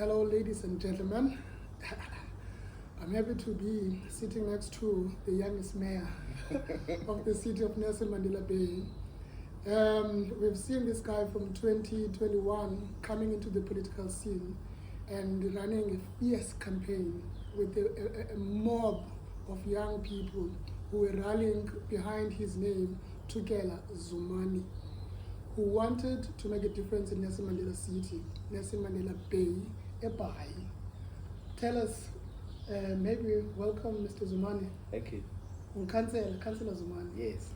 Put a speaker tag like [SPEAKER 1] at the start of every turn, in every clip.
[SPEAKER 1] Hello, ladies and gentlemen. I'm happy to be sitting next to the youngest mayor of the city of Nelson Mandela Bay. We've seen this guy from 2021 coming into the political scene and running a fierce campaign with a mob of young people who were rallying behind his name, Tukela Zumani, who wanted to make a difference in Nelson Mandela City, Nelson Mandela Bay, Ebai. Tell us, maybe welcome Mr. Zumani.
[SPEAKER 2] Thank you.
[SPEAKER 1] Councillor Zumani.
[SPEAKER 2] Yes.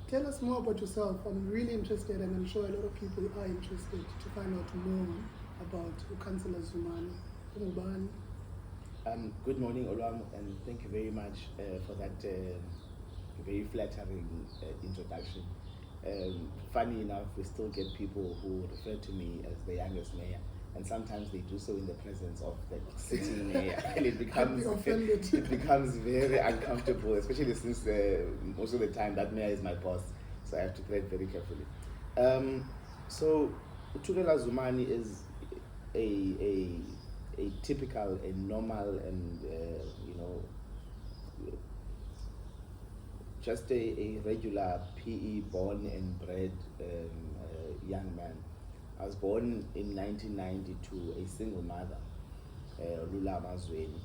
[SPEAKER 1] Tell us more about yourself. I'm really interested, and I'm sure a lot of people are interested to find out more about Councillor Zumani.
[SPEAKER 2] Good morning, Olwam, and thank you very much for that very flattering introduction. Funny enough, we still get people who refer to me as the youngest mayor, and sometimes they do so in the presence of the sitting mayor, and it becomes very uncomfortable, especially since most of the time that mayor is my boss, so I have to tread very carefully. So Tukela Zumani is a typical, a normal, and just a regular PE born and bred young man. I was born in 1990 to a single mother, Lula Mazweni,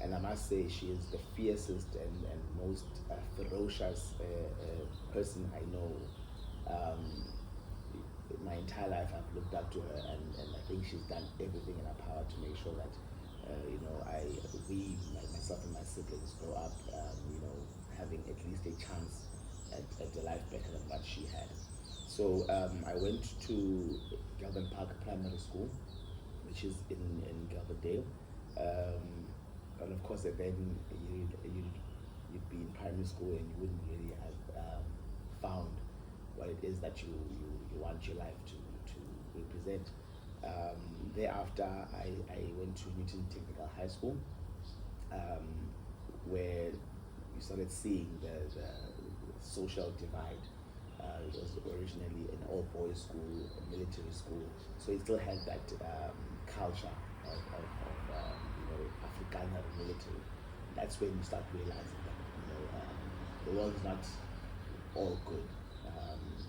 [SPEAKER 2] and I must say she is the fiercest and most ferocious person I know. My entire life I've looked up to her, and I think she's done everything in her power to make sure that myself and my siblings grow up having at least a chance at a life better than what she had. So I went to Galvin Park Primary School, which is in Galverdale, and of course then you'd be in primary school and you wouldn't really have found what it is that you want your life to represent. Thereafter, I went to Newton Technical High School, where you started seeing the social divide. It was originally an all-boys school, a military school, so it still had that culture of Afrikaner military. That's when you start realizing that the world is not all good.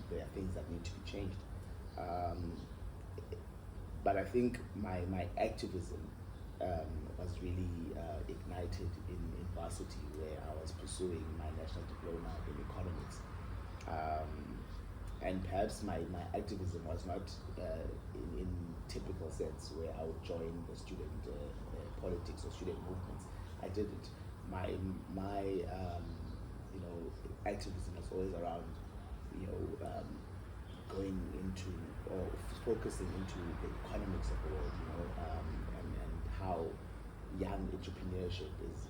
[SPEAKER 2] There are things that need to be changed. But I think my activism was really ignited in varsity, where I was pursuing my national diploma in economics. And perhaps my activism was not in typical sense, where I would join the student politics or student movements. I didn't. My activism was always around going into or focusing into the economics of the world, and how young entrepreneurship is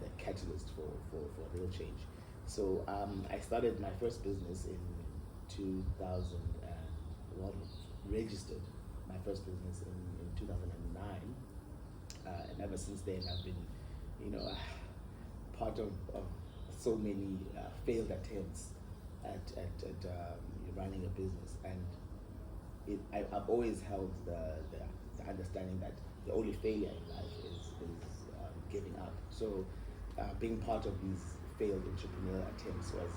[SPEAKER 2] the catalyst for real change. So I started my first business in 2001, registered my first business in 2009, and ever since then I've been part of so many failed attempts at running a business, and I've always held the understanding that the only failure in life is giving up. So being part of these failed entrepreneurial attempts was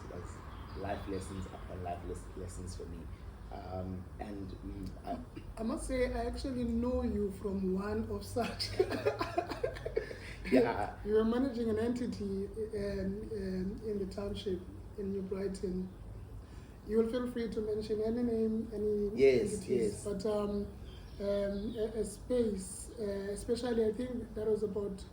[SPEAKER 2] life lessons upon life lessons for me.
[SPEAKER 1] I must say, I actually know you from one of such.
[SPEAKER 2] Yeah.
[SPEAKER 1] You were managing an entity in the township in New Brighton. You will feel free to mention any name, any entities.
[SPEAKER 2] Yes.
[SPEAKER 1] But a space, especially I think that was about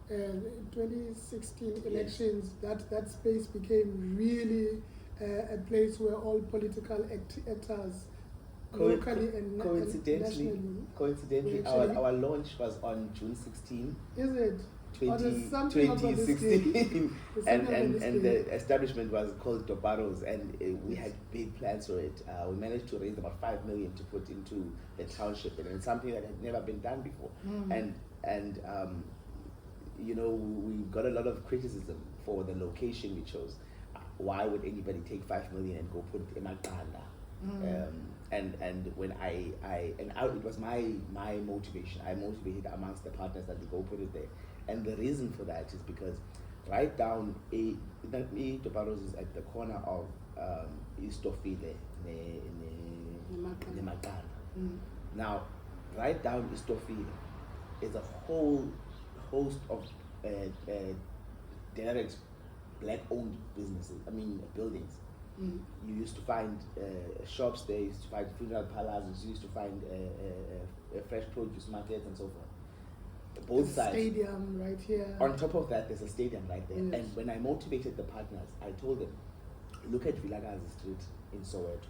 [SPEAKER 1] 2016 elections, that space became really a place where all political actors, locally and nationally.
[SPEAKER 2] Coincidentally, our launch was on June 16.
[SPEAKER 1] Is it?
[SPEAKER 2] 2016, and the establishment was called Dobaros, and we had big plans for it. We managed to raise about 5 million to put into the township, and it's something that had never been done before. And we got a lot of criticism for the location we chose. Why would anybody take 5 million and go put it in Mandela? And when it was my motivation. I motivated amongst the partners that we go put it there. And the reason for that is because right down Toparos is at the corner of Istofile in Makana. Now, right down Istofile is a whole host of direct black-owned businesses. Buildings. You used to find shops there. You used to find funeral parlors. You used to find fresh produce markets and so forth. Both sides.
[SPEAKER 1] Stadium right here.
[SPEAKER 2] On top of that, there's a stadium right there.
[SPEAKER 1] Yes.
[SPEAKER 2] And when I motivated the partners, I told them, look at Vilakazi Street in Soweto.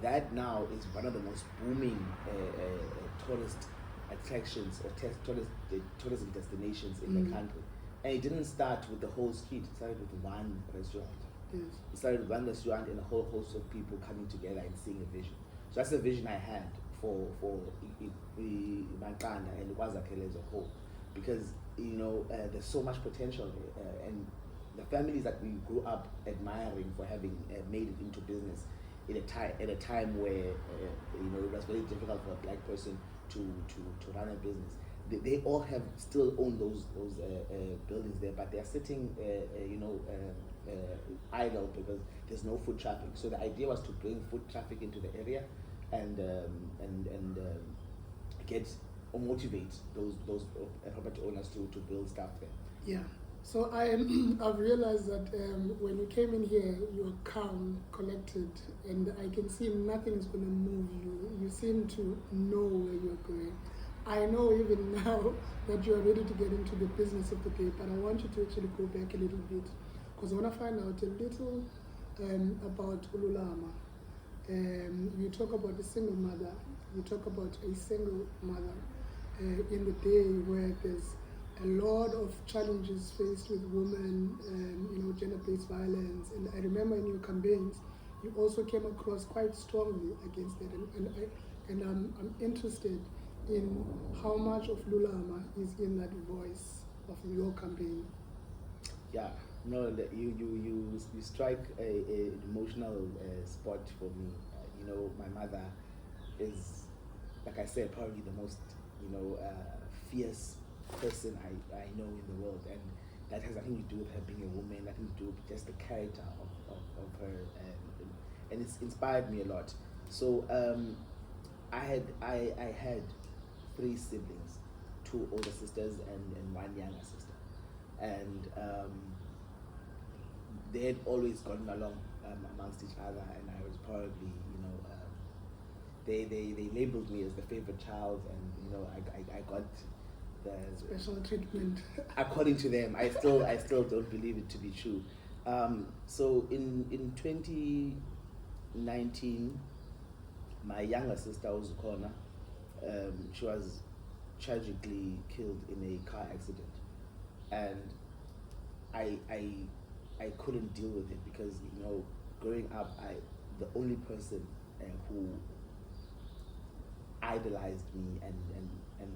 [SPEAKER 2] That now is one of the most booming tourist attractions or tourism destinations in the country. And it didn't start with the whole street. It started with one restaurant.
[SPEAKER 1] Yes.
[SPEAKER 2] It started with one restaurant and a whole host of people coming together and seeing a vision. So that's the vision I had for Mankanda and Wazakele as a whole, because there's so much potential there, and the families that we grew up admiring for having made it into business at a time where it was very difficult for a black person to run a business. They all still own those buildings there, but they are sitting idle because there's no foot traffic. So the idea was to bring foot traffic into the area and get or motivate those property owners to build stuff there.
[SPEAKER 1] Yeah. So I've realized that when you came in here, you're calm, collected, and I can see nothing is going to move you. You seem to know where you're going. I know even now that you're ready to get into the business of the day, but I want you to actually go back a little bit, because I want to find out a little about Ululama. You talk about a single mother. You talk about a single mother in the day where there's a lot of challenges faced with women, gender-based violence. And I remember in your campaigns, you also came across quite strongly against that. And I'm interested in how much of Lulama is in that voice of your campaign.
[SPEAKER 2] Yeah, no, you strike a emotional spot for me. My mother is, like I said, probably the most fierce person I know in the world, and that has nothing to do with her being a woman, nothing to do with just the character of her, and it's inspired me a lot. So I had 3 siblings, 2 older sisters and 1 younger sister, and they had always gotten along amongst each other, and I was probably they labeled me as the favorite child, and I got the
[SPEAKER 1] special treatment.
[SPEAKER 2] According to them. I still don't believe it to be true. So in 2019, my younger sister Uzukona, she was tragically killed in a car accident, and I couldn't deal with it because growing up, the only person who idolized me and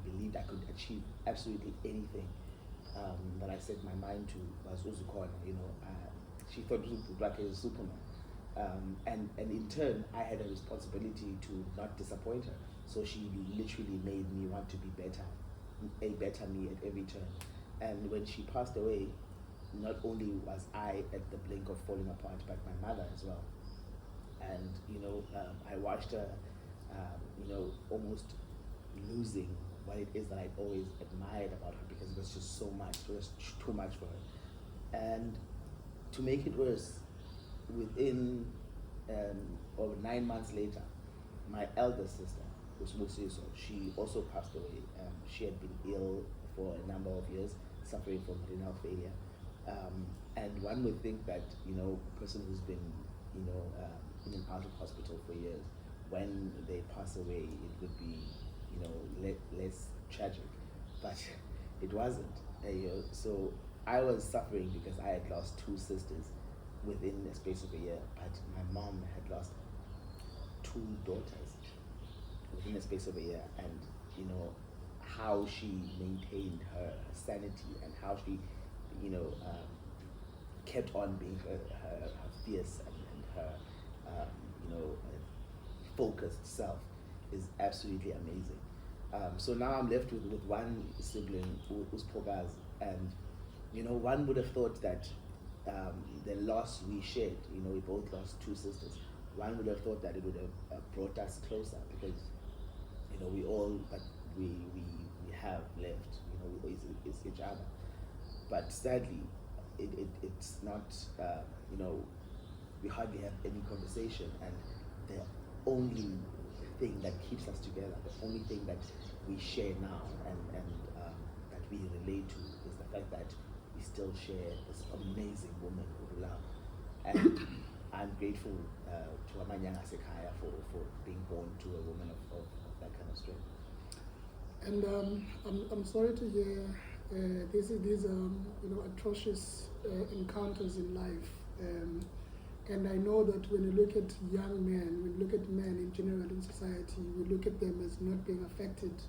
[SPEAKER 2] believed I could achieve absolutely anything that I set my mind to was Uzukona. She thought Uzukona was Superman. And in turn, I had a responsibility to not disappoint her. So she literally made me want to be better, a better me at every turn. And when she passed away, not only was I at the brink of falling apart, but my mother as well. And I watched her, almost losing what it is that I'd always admired about her, because it was just so much, it was too much for her. And to make it worse, within or 9 months later, my eldest sister, Usmusiso, she also passed away. She had been ill for a number of years, suffering from renal failure. And one would think that, a person who's been, in and out of hospital for years, when they pass away, it would be, less tragic. But it wasn't. So I was suffering because I had lost 2 sisters within the space of a year, but my mom had lost 2 daughters within the space of a year, and how she maintained her sanity and how she kept on being her fierce and her focused self is absolutely amazing. So now I'm left with one sibling who's Pogas, and one would have thought that the loss we shared, we both lost two sisters. One would have thought that it would have brought us closer because we all, but we have left, it's each other. But sadly, it's not, we hardly have any conversation, and the only thing that keeps us together, the only thing that we share now and that we relate to is the fact that we still share this amazing woman we love. And I'm grateful to Amanyanga Sekaya for being born to a woman of that kind of strength.
[SPEAKER 1] And I'm sorry to hear these atrocious encounters in life. And I know that when you look at young men, when you look at men in general in society, we look at them as not being affected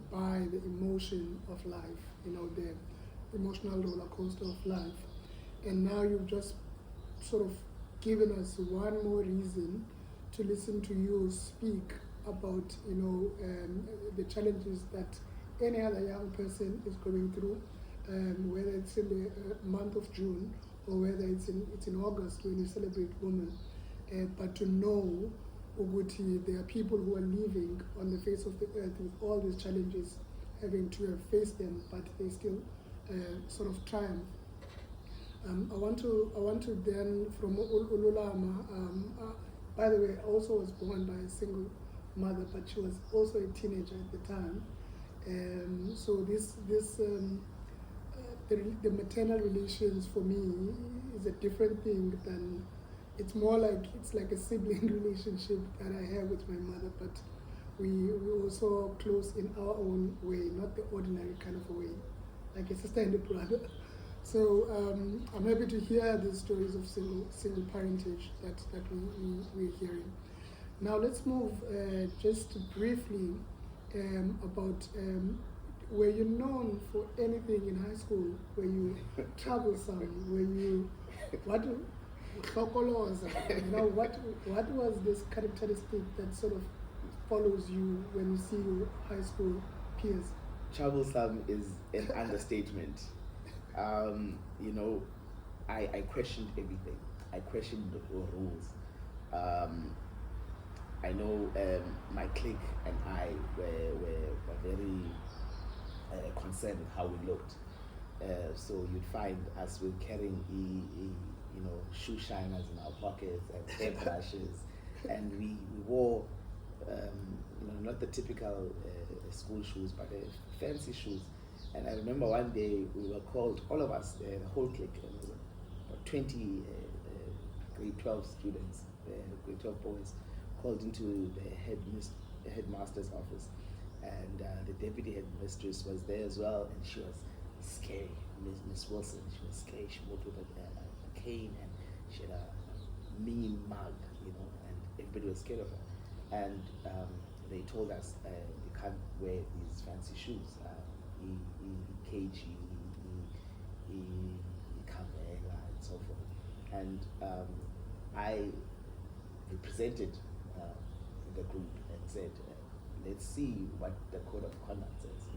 [SPEAKER 1] by the emotion of life, the emotional roller coaster of life. And now you've just sort of given us one more reason to listen to you speak about, the challenges that any other young person is going through, whether it's in the month of June or whether it's in August when you celebrate women. But to know there are people who are living on the face of the earth with all these challenges, having to have faced them, but they still sort of triumph. I want to then, from Ululama, by the way, I also was born by a single mother, but she was also a teenager at the time. So the maternal relations for me is a different thing than, it's like a sibling relationship that I have with my mother, but we also close in our own way, not the ordinary kind of a way, like a sister and a brother. So I'm happy to hear the stories of single parentage that we're hearing. Now let's move just briefly about, were you known for anything in high school? Were you troublesome? Were you, what was this characteristic that sort of follows you when you see your high school peers?
[SPEAKER 2] Troublesome is an understatement. I questioned everything. I questioned the rules. I know my clique and I were very concerned with how we looked. So you'd find us with carrying shoe shiners in our pockets and hairbrushes, and we wore not the typical school shoes, but fancy shoes. And I remember one day we were called, all of us, the whole clique, about 20 grade 12 students, grade 12 boys, called into the headmaster's office. And the deputy headmistress was there as well, and she was scary. Miss Wilson, she was scary. She walked with a cane, and she had a mean mug, and everybody was scared of her. And they told us, you can't wear these fancy shoes. and so forth. And I represented the group and said, let's see what the code of conduct says,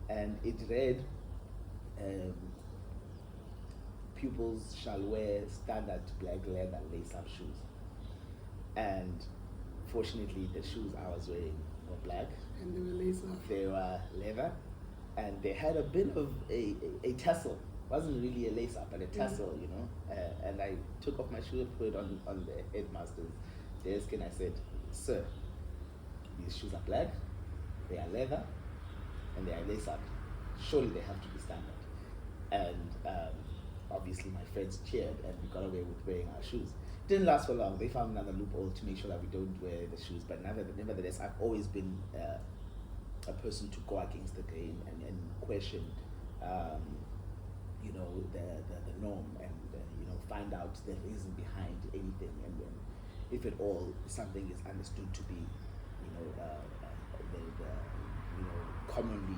[SPEAKER 2] And it read, pupils shall wear standard black leather lace-up shoes. And fortunately, the shoes I was wearing were black.
[SPEAKER 1] And they were lace-up.
[SPEAKER 2] They were leather. And they had a bit of a tassel. It wasn't really a lace-up, but a tassel, And I took off my shoe and put it on the headmaster's desk, and I said, sir, these shoes are black, they are leather, and they are lace-up. Surely they have to be standard. And obviously my friends cheered, and we got away with wearing our shoes. Didn't last for long. They found another loophole to make sure that we don't wear the shoes. But nevertheless, I've always been a person to go against the grain and question, the norm, and find out the reason behind anything, and if at all something is understood to be, commonly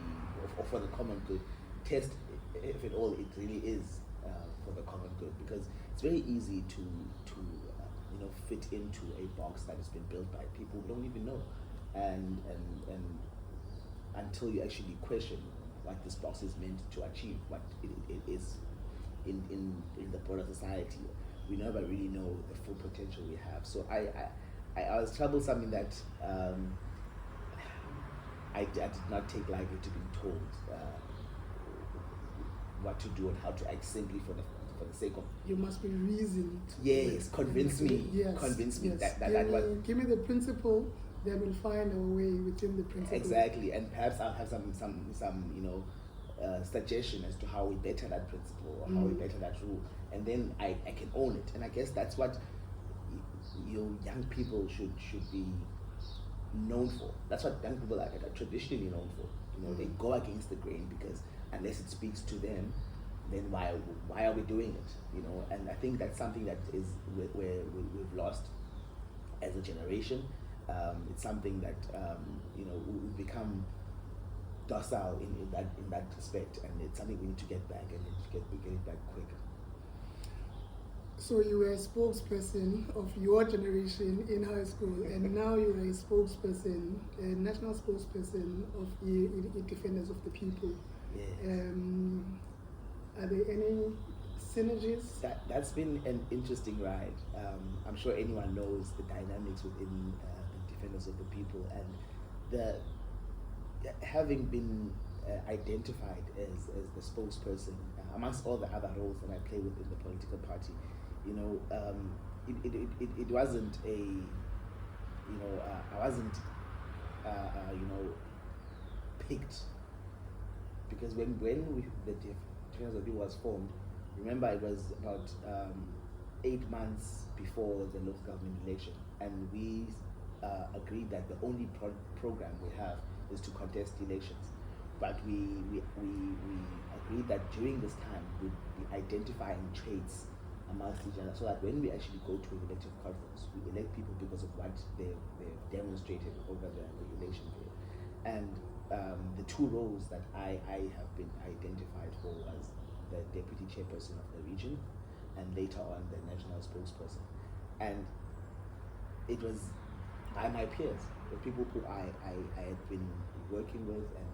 [SPEAKER 2] or for the common good, test if at all it really is for the common good, because it's very easy to fit into a box that has been built by people who don't even know, and until you actually question what this box is meant to achieve, what it is in the broader society, we never really know the full potential we have. So I was troubled, something that I did not take lightly, to being told what to do and how to act simply for the sake of.
[SPEAKER 1] You must be reasoned.
[SPEAKER 2] Yes, convince me.
[SPEAKER 1] Yes,
[SPEAKER 2] Convince me
[SPEAKER 1] yes. Give me the principle, then we'll find a way within the principle.
[SPEAKER 2] Exactly, and perhaps I'll have some suggestion as to how we better that principle or how we better that rule, and then I can own it. And I guess that's what young people should be known for. That's what young people are traditionally known for. They go against the grain because unless it speaks to them, then why are we doing it? And I think that's something that is where we've lost as a generation. It's something that we've become docile in that respect, and it's something we need to get back, and get it back quicker.
[SPEAKER 1] So you were a spokesperson of your generation in high school, and now you are a spokesperson, a national spokesperson of defenders of the people.
[SPEAKER 2] Yes.
[SPEAKER 1] Are there any synergies?
[SPEAKER 2] That's been an interesting ride. I'm sure anyone knows the dynamics within the defenders of the people, and having been identified as the spokesperson amongst all the other roles that I play within the political party. It wasn't I wasn't picked, because when the Defenders of the People was formed, remember it was about 8 months before the local government election, and we agreed that the only program we have is to contest elections. But we agreed that during this time we'd be identifying traits amongst each other, so that when we actually go to an elective conference, we elect people because of what they've demonstrated over the election period. And the two roles that I have been identified for was the deputy chairperson of the region, and later on the national spokesperson. And it was by my peers, the people who I had been working with and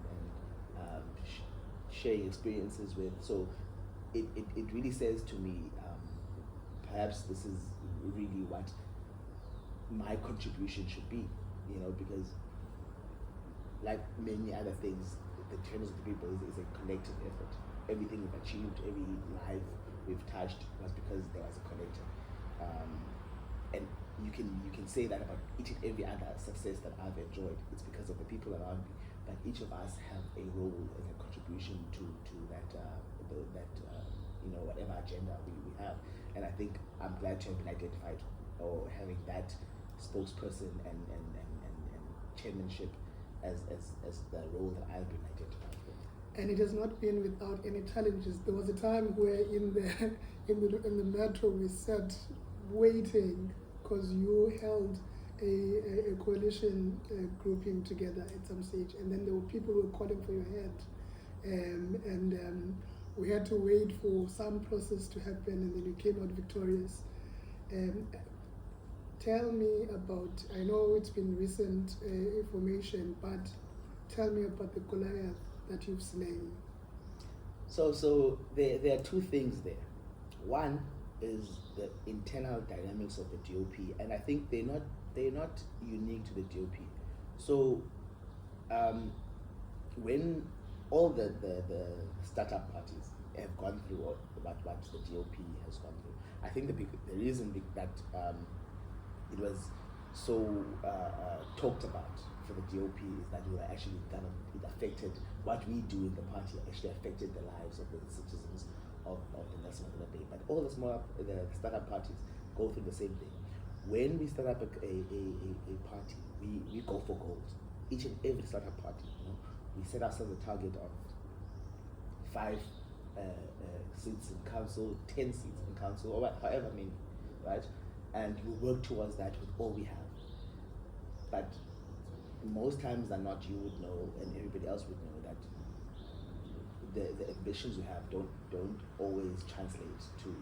[SPEAKER 2] sharing experiences with. So it really says to me, perhaps this is really what my contribution should be, because like many other things, the Defenders of the People is a collective effort. Everything we've achieved, every life we've touched was because there was a collective. And you can say that about each and every other success that I've enjoyed. It's because of the people around me. But each of us have a role and a contribution to that whatever agenda we have. And I think I'm glad to have been identified, or having that spokesperson and chairmanship as the role that I've been identified for. And
[SPEAKER 1] it has not been without any challenges. There was a time where in the metro we sat waiting because you held a coalition grouping together at some stage, and then there were people who were calling for your head, and we had to wait for some process to happen, and then you came out victorious. Tell me about, I know it's been recent information, but tell me about the Goliath that you've slain.
[SPEAKER 2] So there are two things there. One is the internal dynamics of the DOP, and I think they're not unique to the DOP. So when all the startup parties have gone through what the DOP has gone through, I think the reason that it was so talked about for the DOP is that we were actually it affected what we do in the party, actually affected the lives of the citizens of the Nelson Mandela Bay. But all the startup parties go through the same thing. When we start up a party, we go for gold. Each and every startup party, we set ourselves a target of 5 seats in council, 10 seats in council, or however many, right? And we work towards that with all we have. But most times than not, you would know, and everybody else would know, that the ambitions we have don't always translate to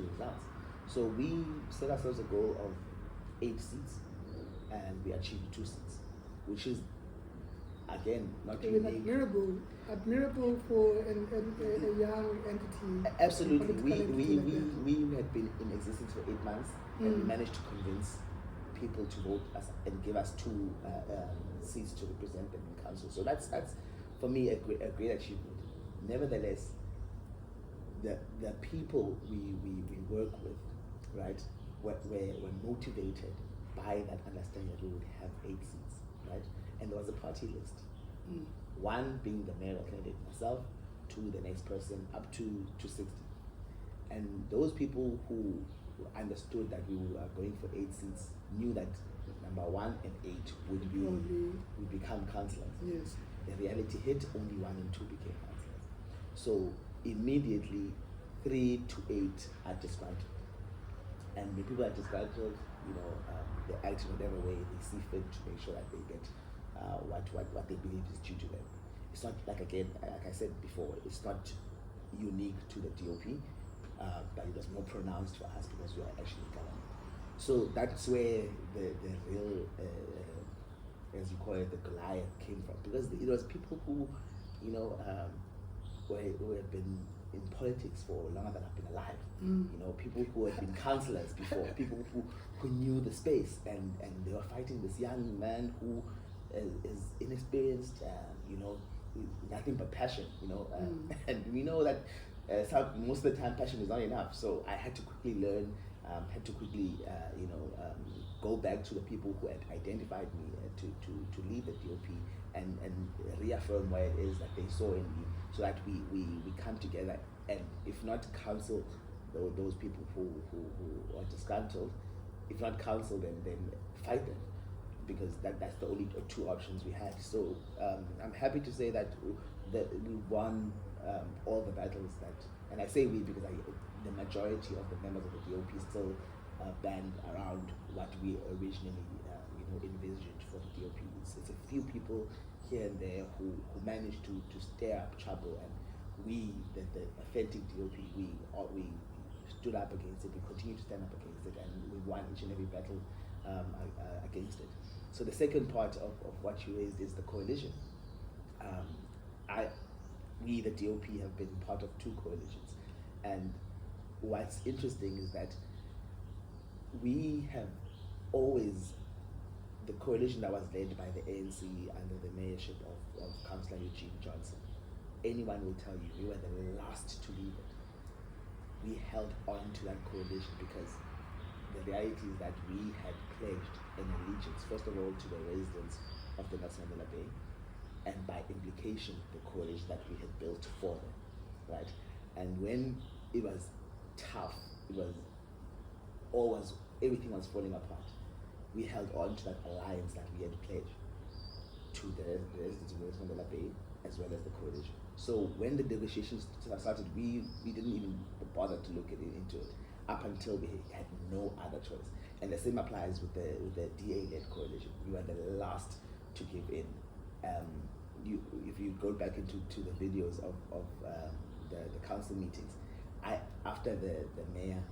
[SPEAKER 2] results. So we set ourselves a goal of 8 seats, and we achieved 2 seats, which is, again, not unique.
[SPEAKER 1] Admirable for a young entity.
[SPEAKER 2] Absolutely. We
[SPEAKER 1] like
[SPEAKER 2] had been in existence for 8 months, and we managed to convince people to vote us and give us 2 seats to represent them in council. So that's for me a great achievement. Nevertheless, the people we work with, right, were motivated by that understanding that we would have 8 seats, right, and there was a party list. 1 being the mayoral candidate, myself, 2 the next person, up to 60. And those people who understood that we were going for 8 seats knew that number 1 and 8 would become councillors.
[SPEAKER 1] Yes.
[SPEAKER 2] The reality hit, only 1 and 2 became councillors. So immediately 3 to 8 are disgruntled. And when people are disgruntled, they act in whatever way they see fit to make sure that they get what they believe is due to them. It's not, like I said before, it's not unique to the DOP, but it was more pronounced for us because we are actually government. So that's where the real, as you call it, the Goliath came from, because it was people who, who have been in politics for longer than I've been alive. People who had been councillors before, people who knew the space, and they were fighting this young man who is inexperienced, nothing but passion, and we know that most of the time passion is not enough. So I had to quickly learn, had to quickly, go back to the people who had identified me to lead the DOP and reaffirm what it is that they saw in me, so that we come together, and if not counsel those people who are disgruntled, if not counsel them, then fight them, because that's the only 2 options we had. So I'm happy to say that we won all the battles and I say we because the majority of the members of the DOP still band around what we originally envisioned for the DOP. It's a few people here and there who managed to stir up trouble, and we, the authentic DOP, we stood up against it, we continue to stand up against it, and we won each and every battle against it. So the second part of what you raised is the coalition. We, the DOP, have been part of 2 coalitions, and what's interesting is that we have always, the coalition that was led by the ANC under the mayorship of Councillor Eugene Johnson, anyone will tell you we were the last to leave it. We held on to that coalition because the reality is that we had pledged an allegiance, first of all, to the residents of the National Mandela Bay, and by implication, the coalition that we had built for them, right? And when it was tough, everything was falling apart, we held on to that alliance that we had pledged to the residents of the National Mandela Bay, as well as the coalition. So when the negotiations started, we didn't even bother to look into it up until we had no other choice. And the same applies with the DA-led coalition. We were the last to give in. If you go back into the videos of the council meetings, after the mayor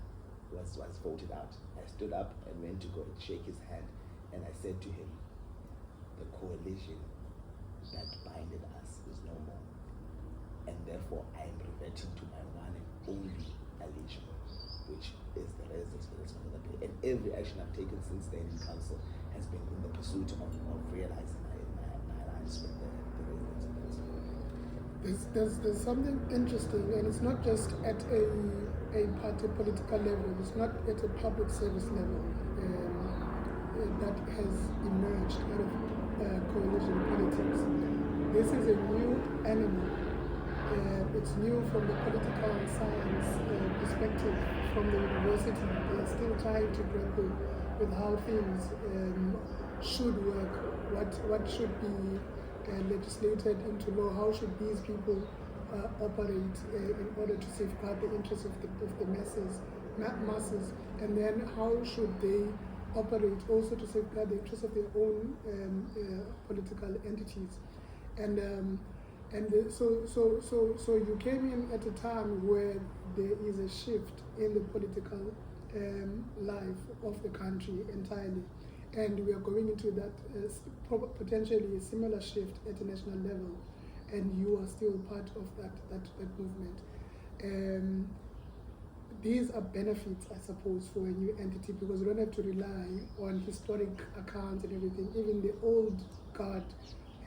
[SPEAKER 2] was voted out, I stood up and went to go and shake his hand, and I said to him, the coalition that binded us is no more, and therefore I am reverting to my one and only allegiance, which is the residents of this Mandela Bay. And every action I've taken since then in council has been in the pursuit of realizing my alliance with the residents of this Mandela Bay.
[SPEAKER 1] There's something interesting, and it's not just at a party political level, it's not at a public service level that has emerged out of coalition politics. This is a new animal. It's new from the political science perspective from the university. They're still trying to grapple with how things should work, what should be legislated into law, how should these people operate in order to safeguard the interests of the masses, and then how should they operate also to safeguard the interests of their own political entities. So you came in at a time where there is a shift in the political life of the country entirely. And we are going into that potentially a similar shift at a national level, and you are still part of that movement. These are benefits, I suppose, for a new entity, because you don't have to rely on historic accounts and everything. Even the old guard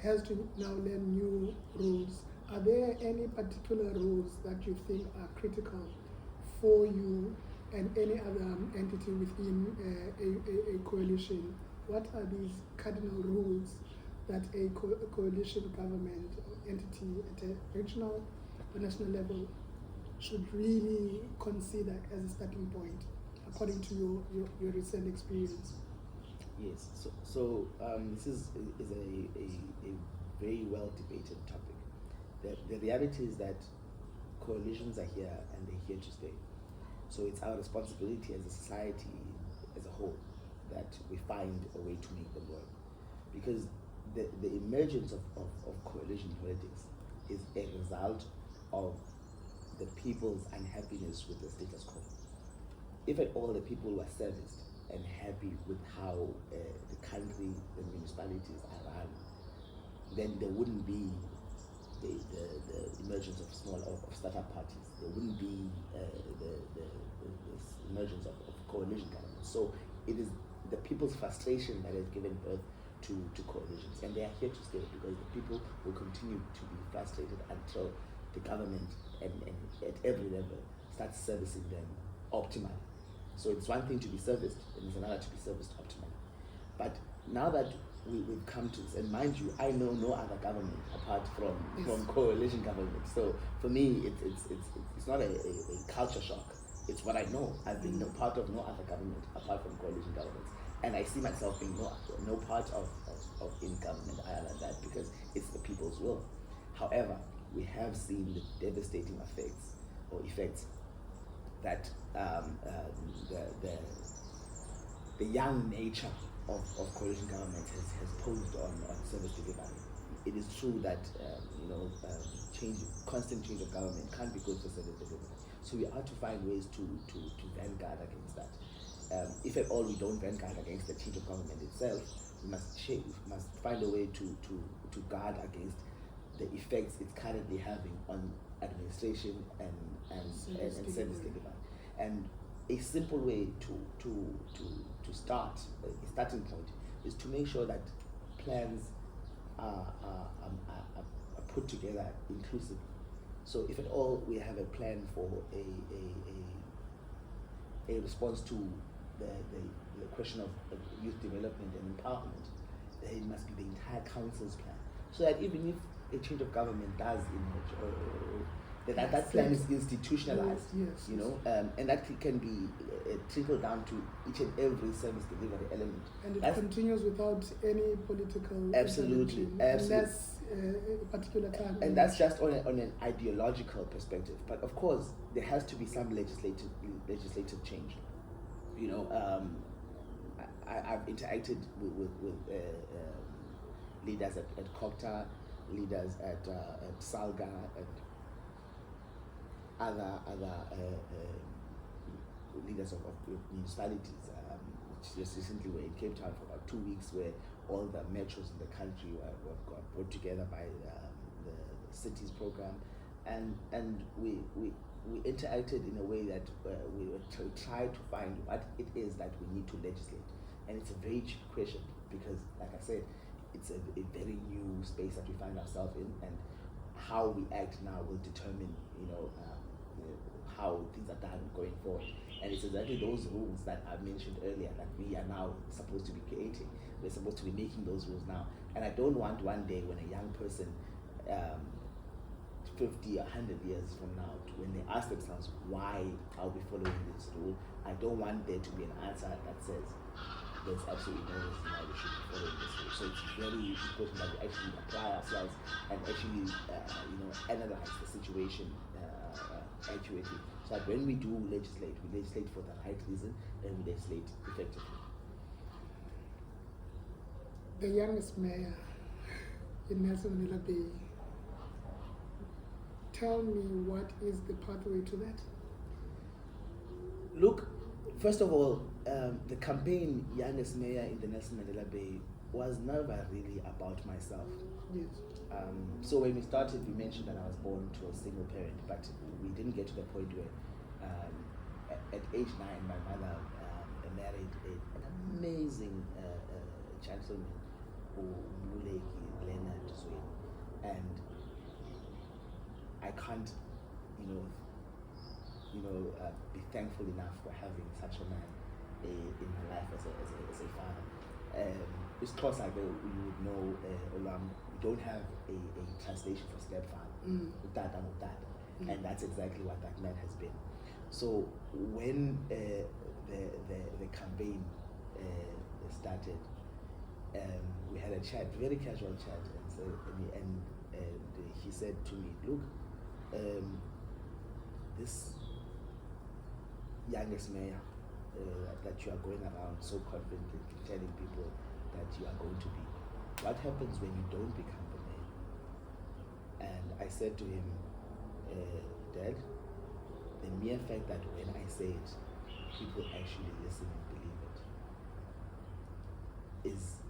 [SPEAKER 1] has to now learn new rules. Are there any particular rules that you think are critical for you and any other entity within a coalition? What are these cardinal rules that a coalition government entity at a regional or national level should really consider as a starting point, according to your recent experience?
[SPEAKER 2] Yes, so this is a very well debated topic. The reality is that coalitions are here and they're here to stay. So it's our responsibility as a society as a whole that we find a way to make them work. Because the emergence of coalition politics is a result of the people's unhappiness with the status quo. If at all the people were serviced and happy with how the country and municipalities are run, then there wouldn't be the emergence of startup parties. There wouldn't be this emergence of coalition governments. So it is the people's frustration that has given birth to coalitions, and they are here to stay, because the people will continue to be frustrated until the government and at every level starts servicing them optimally. So it's one thing to be serviced, and it's another to be serviced optimally. But now that we've come to this, and mind you, I know no other government apart from coalition government. So for me, it's not a culture shock. It's what I know. I've been a part of no other government apart from coalition governments, and I see myself being no part of any government other than that, because it's the people's will. However, we have seen the devastating effects that the young nature of coalition government has posed on service delivery. It is true that constant change of government can't be good for service delivery. So we have to find ways to vanguard against that. If at all we don't vanguard against the change of government itself, we must find a way to guard against the effects it's currently having on administration and service delivery. And a simple way to start, a starting point, is to make sure that plans are put together inclusively. So if at all we have a plan for a response to the question of youth development and empowerment, then it must be the entire council's plan. So that even if a change of government does emerge, that plan is institutionalized, and that can be trickled down to each and every service delivery element.
[SPEAKER 1] And it continues without any political
[SPEAKER 2] absolutely,
[SPEAKER 1] unless a particular time.
[SPEAKER 2] And that's just on an ideological perspective. But of course, there has to be some legislative change. I've interacted with leaders at COCTA, leaders at Salga, and other leaders of municipalities, which just recently were in Cape Town for about 2 weeks, where all the metros in the country were brought together by the cities program, and we interacted in a way that we were try to find what it is that we need to legislate. And it's a very cheap question, because, like I said, it's a very new space that we find ourselves in, and how we act now will determine, how things are done going forward. And it's exactly those rules that I mentioned earlier that we are now supposed to be creating. We're supposed to be making those rules now. And I don't want one day when a young person, 50 or 100 years from now, when they ask themselves why are we following this rule, I don't want there to be an answer that says there's absolutely no reason why we should be following this rule. So it's very important that we actually apply ourselves and actually analyze the situation accurately, so that when we do legislate, we legislate for the right reason, and we legislate effectively.
[SPEAKER 1] The youngest mayor in National Mandela Bay, tell me, what is the pathway to that?
[SPEAKER 2] Look, First of all, the campaign Youngest Mayor in the Nelson Mandela Bay was never really about myself.
[SPEAKER 1] Yes.
[SPEAKER 2] So when we started, we mentioned that I was born to a single parent, but we didn't get to the point where at age 9, my mother married an amazing gentleman who Leonard Zwin, and I can't, be thankful enough for having such a man in my life as a father. It's close like you would know, Olam, we don't have a translation for stepfather, utata ngutata, and that's exactly what that man has been. So when the campaign started, we had a chat, very casual chat, and he said to me, look, this youngest mayor that you are going around so confidently telling people that you are going to be, what happens when you don't become the mayor? And I said to him, Dad, the mere fact that when I say it, people actually listen and believe it is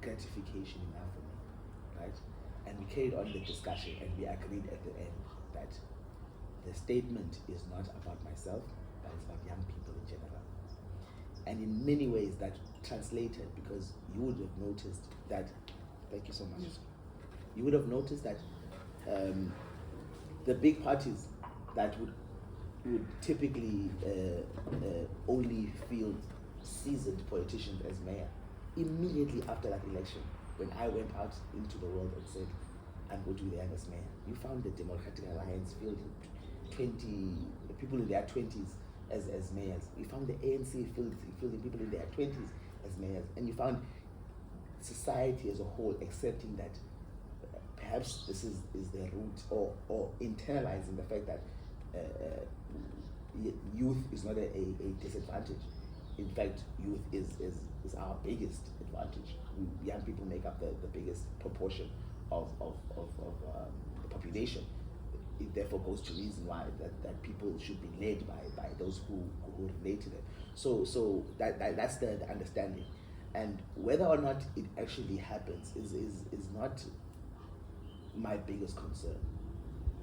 [SPEAKER 2] gratification enough for me, right? And we carried on the discussion, and we agreed at the end that the statement is not about myself, but it's about young people in general. And in many ways that translated, because you would have noticed that, thank you so much,
[SPEAKER 1] Yes.
[SPEAKER 2] you would have noticed that the big parties that would typically only field seasoned politicians as mayor, immediately after that election, when I went out into the world and said, I'm going to be the youngest mayor, you found the Democratic Alliance fielding 20 people in their 20s as mayors. You found the ANC fielding people in their 20s as mayors. And you found society as a whole accepting that perhaps this is the route, or internalizing the fact that youth is not a disadvantage. In fact, youth is our biggest advantage. Young people make up the biggest proportion of the population. It therefore goes to reason why that people should be led by those who relate to them. So that's the understanding. And whether or not it actually happens is not my biggest concern.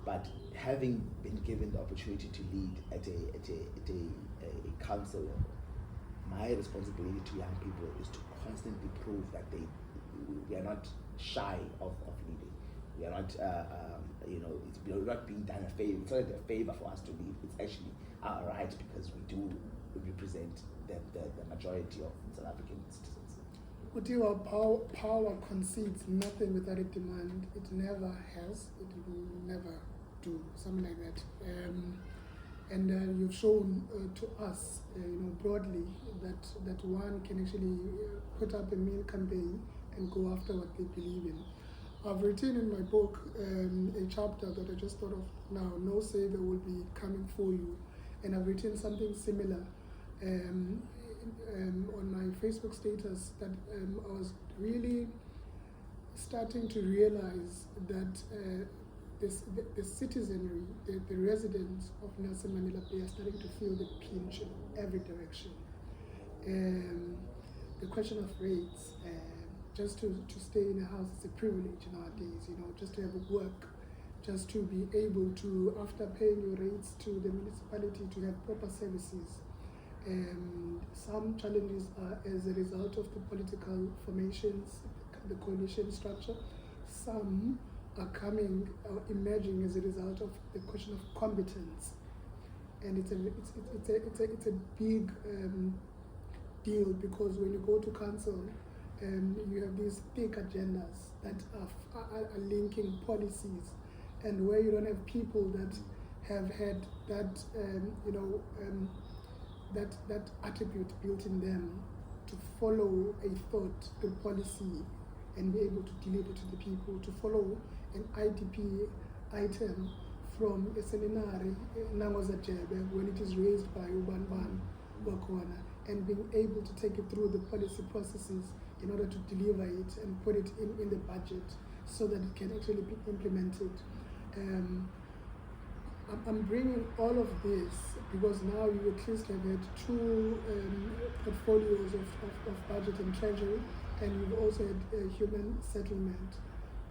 [SPEAKER 2] But having been given the opportunity to lead at a council level, my responsibility to young people is to constantly prove that we are not shy of leading. We are not, we're not being done a favor. It's not a favor for us to lead. It's actually our right, because we do represent the majority of South African citizens.
[SPEAKER 1] Kutiwa power concedes nothing without a demand. It never has. It will never do something like that. And you've shown to us, broadly, that one can actually put up a meal campaign and go after what they believe in. I've written in my book a chapter that I just thought of now. No savior will be coming for you, and I've written something similar on my Facebook status, that I was really starting to realize that the citizenry, the residents of Nelson Mandela Bay are starting to feel the pinch in every direction. The question of rates, just to stay in a house is a privilege nowadays, just to have work, just to be able to, after paying your rates to the municipality, to have proper services. Some challenges are as a result of the political formations, the coalition structure. Some are emerging as a result of the question of competence, and it's a big deal, because when you go to council, you have these thick agendas that are linking policies, and where you don't have people that have had that that attribute built in them to follow a thought, a policy, and be able to deliver to the people, to follow an IDP item from a seminary, when it is raised by Uban Wakona, and being able to take it through the policy processes in order to deliver it and put it in the budget so that it can actually be implemented. I'm bringing all of this because now you at least have had two portfolios of budget and treasury, and you've also had human settlement.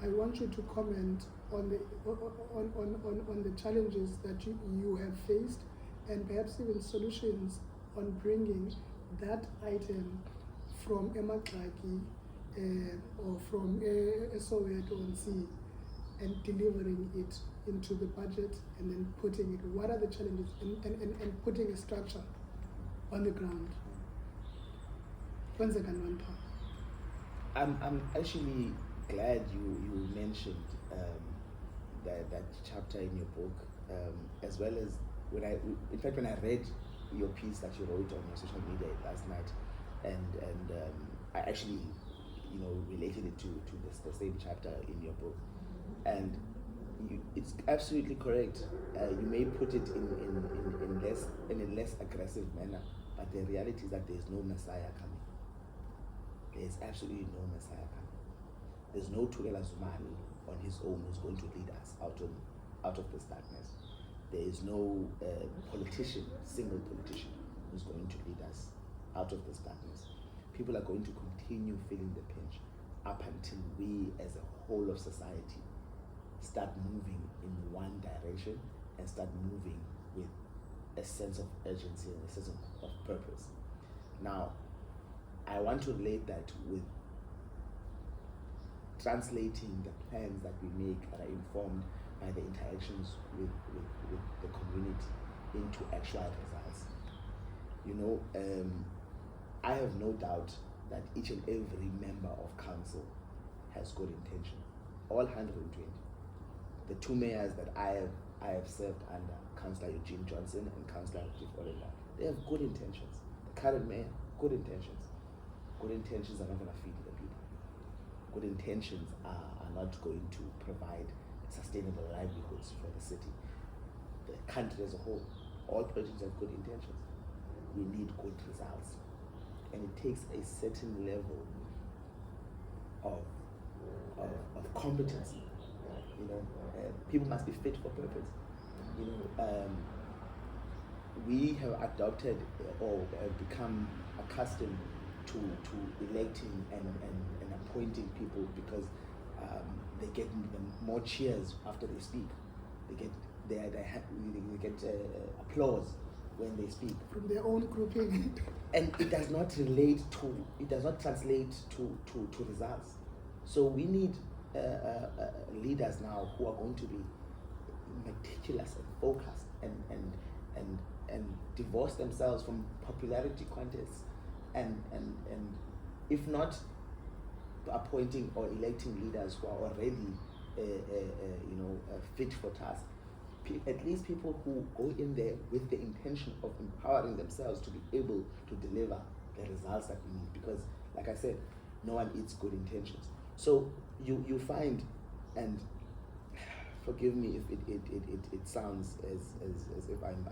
[SPEAKER 1] I want you to comment on the challenges that you have faced, and perhaps even solutions on bringing that item from Emakaki or from Soweto on Sea and delivering it into the budget and then putting it. What are the challenges and putting a structure on the ground?
[SPEAKER 2] I'm actually glad you mentioned that chapter in your book, as well as when I read your piece that you wrote on your social media last night, and I actually related it to the same chapter in your book, and it's absolutely correct. You may put it in a less aggressive manner, but the reality is that there is no Messiah coming. There is absolutely no Messiah coming. There's no Tukela Zumani on his own who's going to lead us out of this darkness. There is no single politician who's going to lead us out of this darkness. People are going to continue feeling the pinch up until we as a whole of society start moving in one direction and start moving with a sense of urgency and a sense of purpose. Now, I want to relate that with translating the plans that we make that are informed by the interactions with the community into actual results. I have no doubt that each and every member of council has good intention. All 120. The two mayors that I have served under, Councillor Eugene Johnson and Councillor Chief Olenga, they have good intentions. The current mayor, good intentions. Good intentions are not going to feed the people. Good intentions are not going to provide sustainable livelihoods for the city. The country as a whole, all politicians have good intentions. We need good results. And it takes a certain level of competency. People must be fit for purpose. We have adopted or become accustomed to electing and appointing people because they get more cheers after they speak. They get applause when they speak
[SPEAKER 1] from their own grouping,
[SPEAKER 2] and it does not translate to results. So we need leaders now who are going to be meticulous and focused and divorce themselves from popularity contests and if not appointing or electing leaders who are already fit for task, at least people who go in there with the intention of empowering themselves to be able to deliver the results that we need, because like I said, no one eats good intentions. So you find, and forgive me if it sounds as if I'm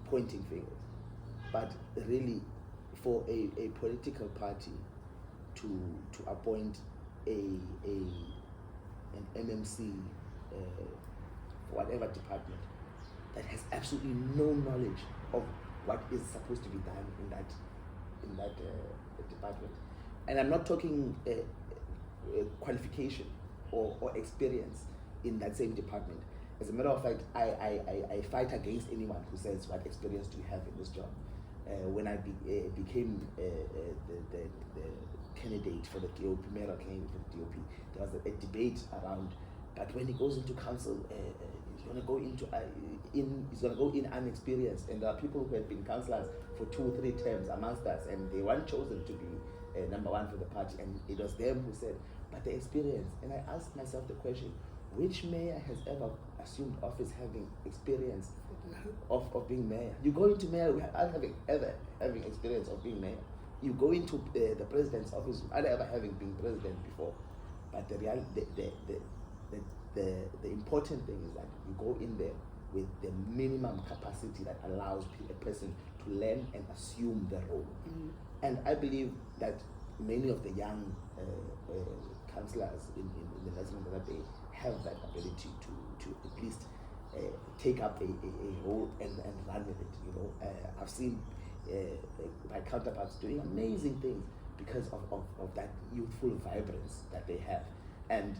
[SPEAKER 2] pointing fingers, but really for a political party to appoint an MMC for whatever department that has absolutely no knowledge of what is supposed to be done in that department, and I'm not talking qualification or experience in that same department. As a matter of fact, I fight against anyone who says, what experience do you have in this job? When I became the candidate for the DOP, mayoral candidate for the DOP, there was a debate around, but when he goes into council, he's going to go in unexperienced, and there are people who had been councillors for 2 or 3 terms amongst us, and they weren't chosen to be number one for the party, and it was them who said, but the experience. And I asked myself the question, which mayor has ever assumed office having experience of being mayor? You go into mayor without having experience of being mayor. You go into the president's office without ever having been president before. But the important thing is that you go in there with the minimum capacity that allows a person to learn and assume the role. And I believe that many of the young councillors in the National that they have that ability to at least take up a role and run with it. You know, I've seen my counterparts doing amazing things because of that youthful vibrance that they have, and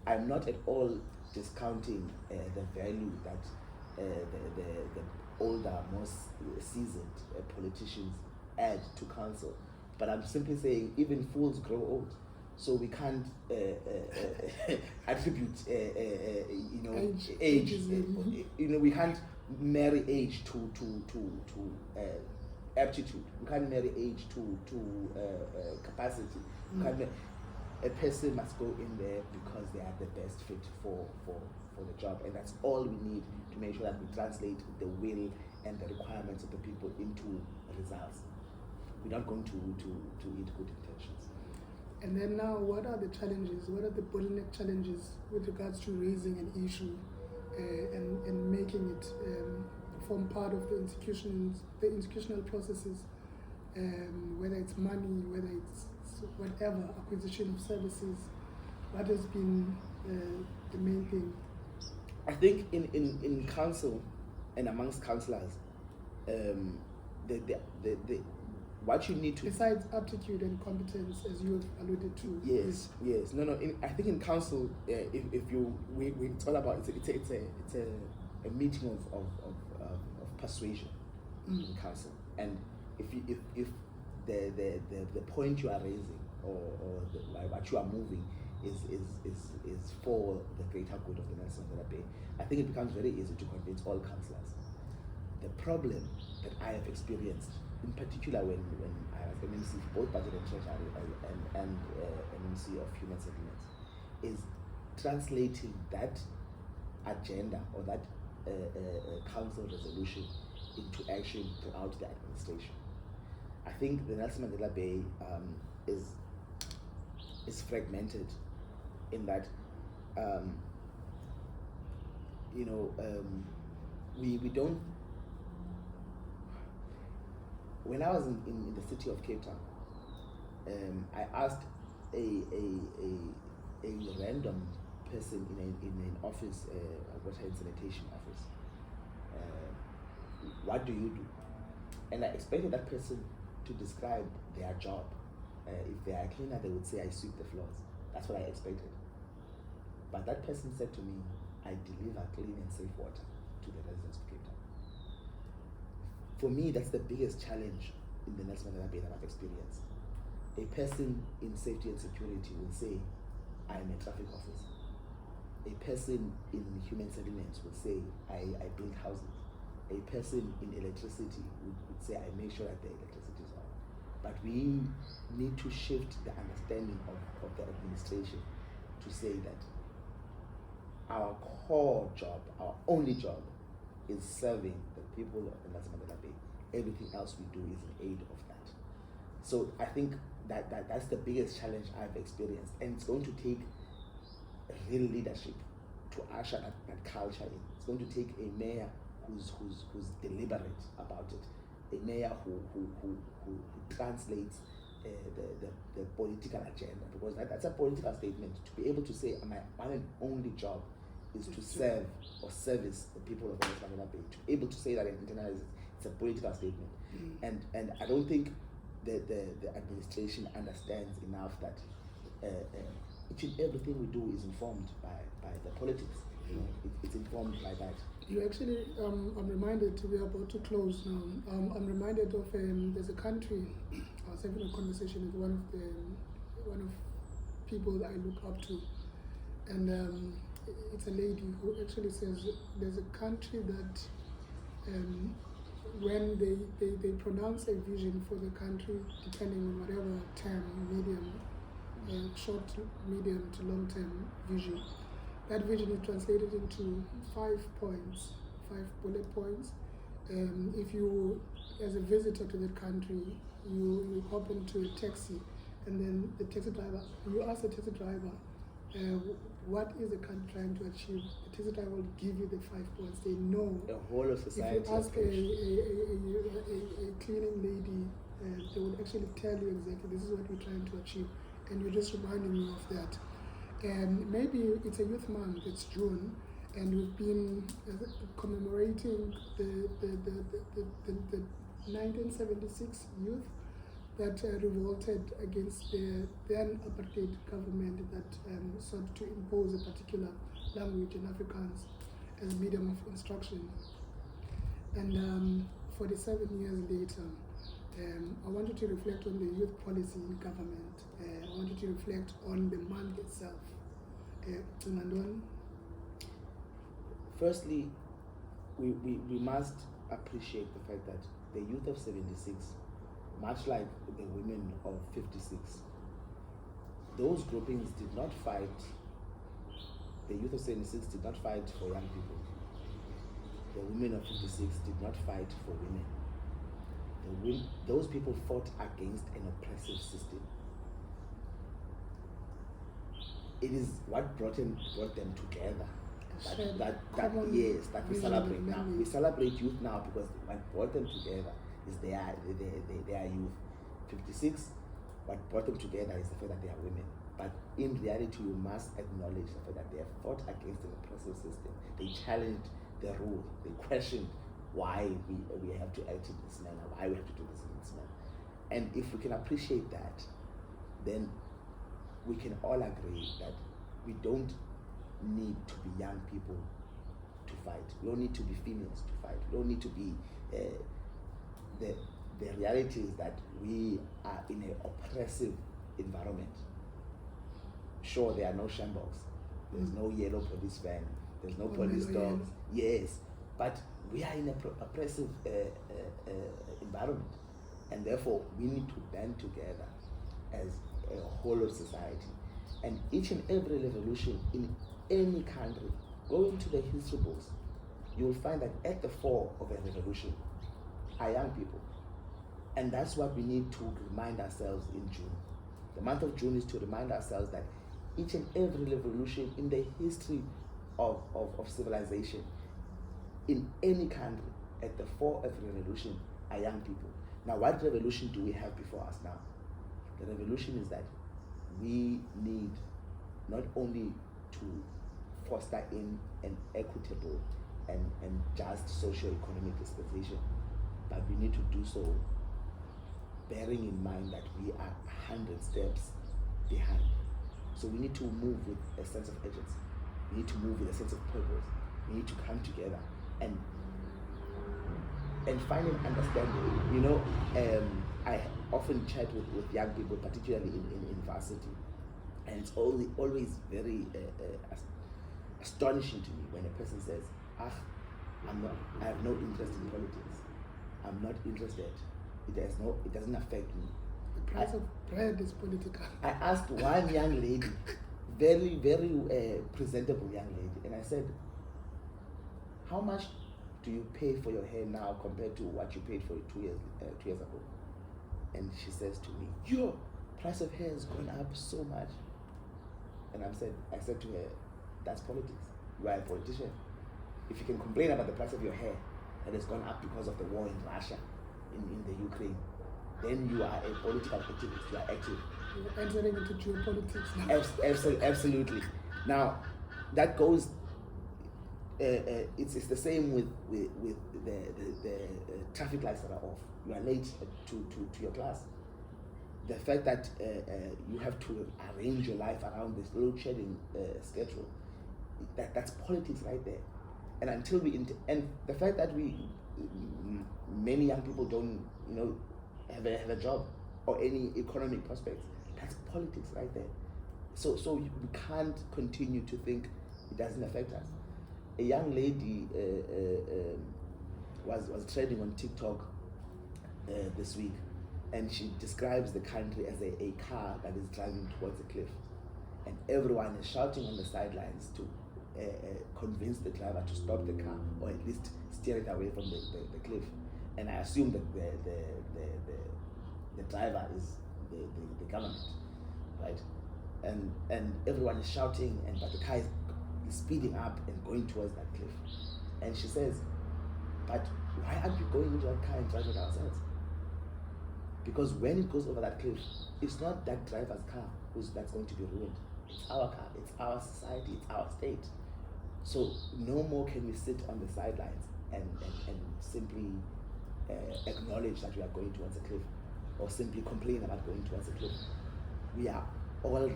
[SPEAKER 2] I'm not at all discounting the value that the older, more seasoned politicians add to council, but I'm simply saying even fools grow old, so we can't attribute age. We can't marry age to aptitude. We can't marry age to capacity. A person must go in there because they are the best fit for the job, and that's all we need to make sure that we translate the will and the requirements of the people into results. We're not going to eat good intentions.
[SPEAKER 1] And then now, what are the challenges? What are the bottleneck challenges with regards to raising an issue and making it form part of the institutional processes, whether it's money, whether it's whatever, acquisition of services? What has been the main thing?
[SPEAKER 2] I think in council and amongst councillors, what you need to, besides aptitude and competence, as you have alluded to.
[SPEAKER 1] Yes.
[SPEAKER 2] I think in council, it's all about it's a meeting of persuasion in council, and if the point you are raising or what you are moving is for the greater good of the Nelson Mandela Bay, I think it becomes very easy to convince all councillors. The problem that I have experienced, in particular when I was MNC, both Budget and Treasury and MNC of Human Settlements, is translating that agenda or that council resolution into action throughout the administration. I think the Nelson Mandela Bay is fragmented in that we don't. When I was in the city of Cape Town, I asked a random person in an office, a water and sanitation office, what do you do? And I expected that person to describe their job. If they are a cleaner, they would say, I sweep the floors. That's what I expected. But that person said to me, I deliver clean and safe water to the residents of Cape Town. For me, that's the biggest challenge in the Nelson Mandela Bay that I've experienced. A person in safety and security will say, I am a traffic officer. A person in human settlements will say, I build houses. A person in electricity would say, I make sure that the electricity is on. But we need to shift the understanding of the administration to say that our core job, our only job, is serving the people of the Nelson Mandela Bay. Everything else we do is in aid of that. So I think that's the biggest challenge I've experienced, and it's going to take real leadership to usher that culture in. It's going to take a mayor who's deliberate about it, a mayor who translates the political agenda, because that's a political statement. To be able to say my one and only job is to serve or service the people of the Nelson Mandela Bay, to be able to say that and internalize it, it's a political statement. And I don't think the administration understands enough that each and everything we do is informed by the politics. You know, it's informed by that.
[SPEAKER 1] You actually, I'm reminded, we are about to close now. I'm reminded of there's a country. I was having a conversation with one of people that I look up to, and it's a lady who actually says there's a country that when they pronounce a vision for the country, depending on whatever term, short, medium to long term vision, that vision is translated into 5 points, 5 bullet points. If you, as a visitor to that country, you hop into a taxi, and then the taxi driver, you ask the taxi driver, what is the country trying to achieve? The taxi driver will give you the 5 points. They know.
[SPEAKER 2] The whole of society.
[SPEAKER 1] If you ask a cleaning lady, they will actually tell you exactly this is what we're trying to achieve. and you're just reminding me of that. And maybe it's a youth month, it's June, and we've been commemorating the 1976 youth that revolted against the then apartheid government that sought to impose a particular language in Afrikaans as medium of instruction. And 47 years later, I wanted to reflect on the youth policy in government. I wanted to reflect on the month itself.
[SPEAKER 2] Firstly, we must appreciate the fact that the youth of 76, much like the women of 56, those groupings did not fight, the youth of 76 did not fight for young people. The women of 56 did not fight for women. Those people fought against an oppressive system. It is what brought them together. That we celebrate now. We celebrate youth now because what brought them together is their youth. 56, what brought them together is the fact that they are women. But in reality, you must acknowledge the fact that they have fought against an oppressive system. They challenged the rule. They questioned why we have to act in this manner, why we have to do this in this manner. And if we can appreciate that, then we can all agree that we don't need to be young people to fight. We don't need to be females to fight. We don't need to be the reality is that we are in an oppressive environment. Sure, there are no shambles. There's no yellow police van. There's no police dogs. Yes, but we are in an oppressive environment, and therefore we need to band together as a whole of society. And each and every revolution in any country, go into the history books, you will find that at the fore of a revolution are young people. And that's what we need to remind ourselves in June. The month of June is to remind ourselves that each and every revolution in the history of civilization, in any country, at the fore of a revolution are young people. Now, what revolution do we have before us now? The revolution is that we need not only to foster in an equitable and just socioeconomic dispensation, but we need to do so bearing in mind that we are 100 steps behind. So we need to move with a sense of urgency. We need to move with a sense of purpose. We need to come together and find an understanding. You know, I often chat with young people, particularly in university, and it's always very astonishing to me when a person says, I have no interest in politics. I'm not interested. It doesn't affect me.
[SPEAKER 1] The price of bread is political.
[SPEAKER 2] I asked one young lady, very, very presentable young lady, and I said, how much do you pay for your hair now compared to what you paid for it 2 years ago? And she says to me, your price of hair has gone up so much. And I said to her, that's politics. You are a politician. If you can complain about the price of your hair that has gone up because of the war in Russia, in the Ukraine, then you are a political activist. You are active.
[SPEAKER 1] You're entering into geopolitics now.
[SPEAKER 2] Absolutely. Now, that goes. It's the same with the traffic lights that are off. You are late to your class. The fact that you have to arrange your life around this load shedding schedule, that's politics right there. And until and the fact that many young people don't, have a job or any economic prospects, that's politics right there. So we can't continue to think it doesn't affect us. A young lady was trading on TikTok this week, and she describes the country as a car that is driving towards a cliff, and everyone is shouting on the sidelines to convince the driver to stop the car or at least steer it away from the cliff. And I assume that the driver is the government, right? And everyone is shouting, but the car is speeding up and going towards that cliff. And she says, but why aren't we going into that car and driving it ourselves? Because when it goes over that cliff, it's not that driver's car that's going to be ruined. It's our car, it's our society, it's our state. So no more can we sit on the sidelines and simply acknowledge that we are going towards a cliff, or simply complain about going towards a cliff. We are all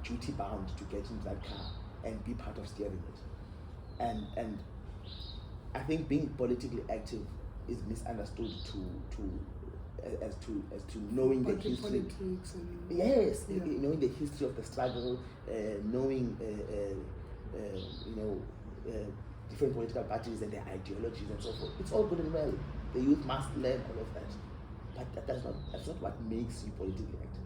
[SPEAKER 2] duty bound to get into that car and be part of steering it. And I think being politically active is misunderstood as to knowing the history.
[SPEAKER 1] Politics and
[SPEAKER 2] Yes, knowing the history of the struggle, knowing different political parties and their ideologies and so forth. It's all good and well. The youth must learn all of that, but that's not what makes you politically active.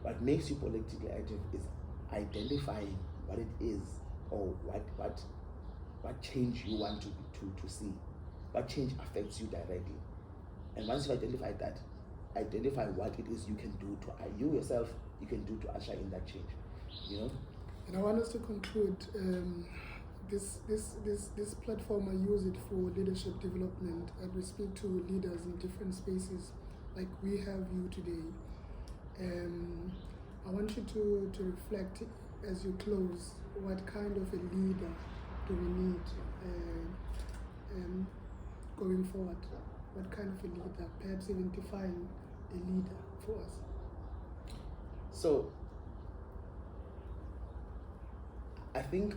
[SPEAKER 2] What makes you politically active is identifying what it is, or what change you want to see, what change affects you directly. And once you identify that, identify what it is you can do you yourself can do to usher in that change.
[SPEAKER 1] And I want us to conclude this platform. I use it for leadership development, and we speak to leaders in different spaces, like we have you today. I want you to reflect as you close, what kind of a leader do we need going forward? What kind of a leader? Perhaps even define a leader for us.
[SPEAKER 2] So I think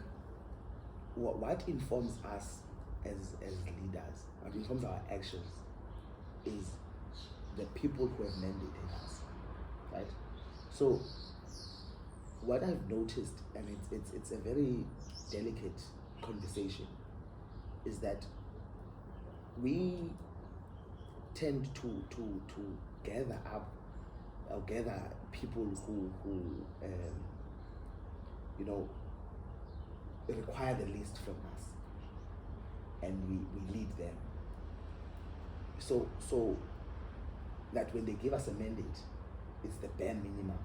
[SPEAKER 2] what informs us as leaders, what informs our actions, is the people who have mandated us, right? So what I've noticed, and it's a very delicate conversation, is that we tend to gather up or gather people who require the least from us, and we lead them. So that when they give us a mandate, it's the bare minimum,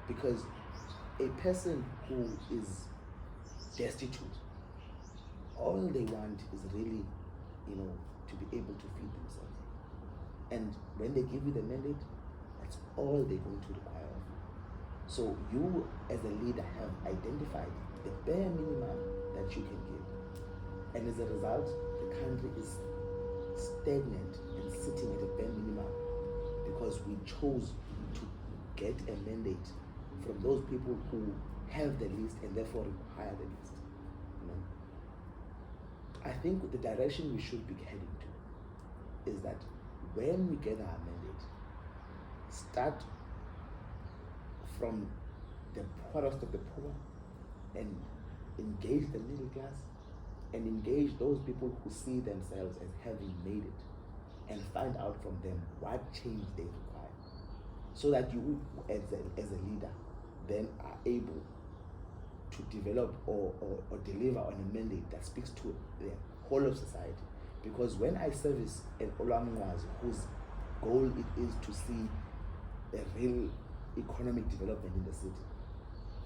[SPEAKER 2] because a person who is destitute, all they want is really, to be able to feed themselves. And when they give you the mandate, that's all they're going to require of you. So you, as a leader, have identified the bare minimum that you can give. And as a result, the country is stagnant and sitting at a bare minimum because we chose to get a mandate from those people who have the least and therefore require the least. I think the direction we should be heading to is that when we get our mandate, start from the poorest of the poor and engage the middle class and engage those people who see themselves as having made it, and find out from them what change they require, so that you as a leader then are able to develop or deliver on a mandate that speaks to the whole of society. Because when I service an Olamwazi whose goal it is to see a real economic development in the city,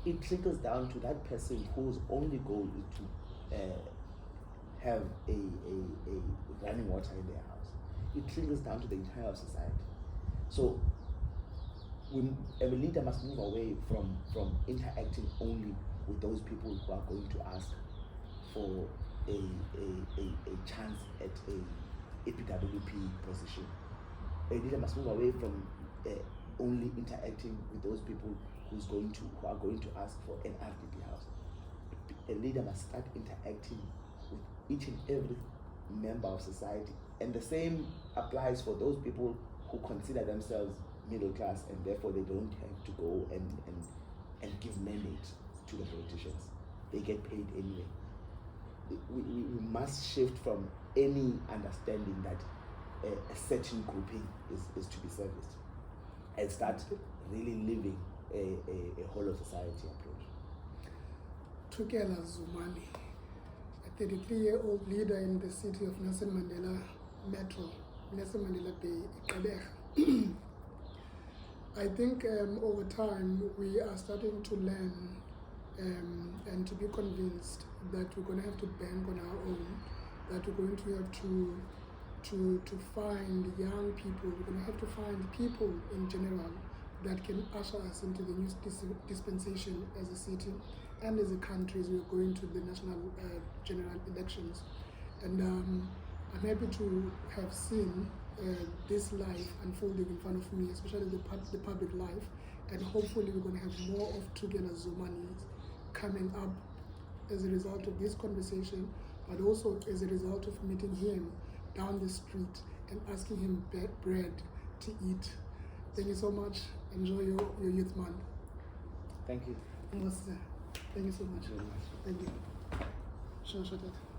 [SPEAKER 2] it trickles down to that person whose only goal is to have a running water in their house. It trickles down to the entire society. So a leader must move away from interacting only with those people who are going to ask for a chance at a EPWP position. A leader must move away from only interacting with those people who are going to ask for an RDP house. A leader must start interacting with each and every member of society. And the same applies for those people who consider themselves middle class, and therefore they don't have to go and give mandate to the politicians. They get paid anyway. We must shift from any understanding that a certain grouping is to be serviced, and start really living a whole of society approach.
[SPEAKER 1] Tukela Zumani, a 33-year-old leader in the city of Nelson Mandela Metro, Nelson Mandela Bay, I think over time we are starting to learn and to be convinced that we're going to have to bank on our own, that we're going to have to to find young people. We're going to have to find people in general that can usher us into the new dispensation as a city and as a country as we're going to the national general elections. And I'm happy to have seen this life unfolding in front of me, especially the public life. And hopefully we're going to have more of Tukela Zumani coming up as a result of this conversation, but also as a result of meeting him down the street and asking him bread to eat. Thank you so much. Enjoy your youth month.
[SPEAKER 2] Thank you.
[SPEAKER 1] Thank you so much.
[SPEAKER 2] Very much.
[SPEAKER 1] Thank you. Sure, Dad.